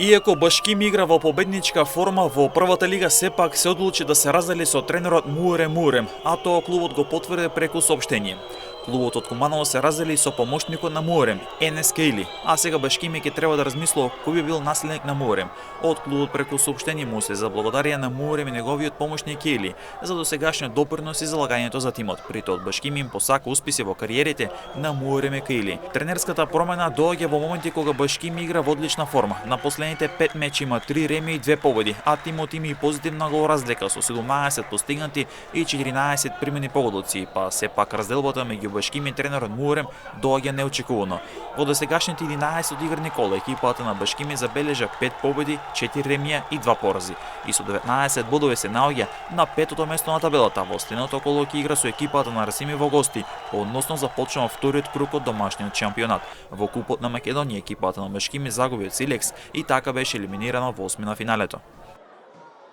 Иако Башким игра во победничка форма во првата лига, сепак се одлучи да се раздели со тренерот Муерем Муерем, а тоа клубот го потврди преку соопштение. Клубот од Куманово се раздели со помошникот на Муерем, Енес Кейли, а сега Башкими ќе треба да размислува кој би бил наследник на Муерем. Од клубот преку соопштение му се заблагодарија на Муерем и неговиот помошник Кейли за досегашниот допринос и залагањето за тимот. При тоа Башкими им посака успеси во кариерите на Муерем и Кейли. Тренерската промена доаѓа во моменти кога Башкими игра во одлична форма. На последните 5 мечи има 3 реми и 2 победи, а тимот има и позитивна гол разлика со 17 постигнати и 14 примени погодоци, па сепак разделбата меѓу Башкими и тренерот Муерем доаѓа неочекувано. Во досегашните 11 одиграни кола екипата на Башкими забележа 5 победи, 4 ремија и 2 порази и со 19 бодови се наоѓа на 5-то место на табелата. Во следното коло ќе игра со екипата на Расими во гости, односно започнува вториот круг од домашниот шампионат. Во купот на Македонија екипата на Башкими загуби од Силекс и така беше елиминирана во осмина финалето.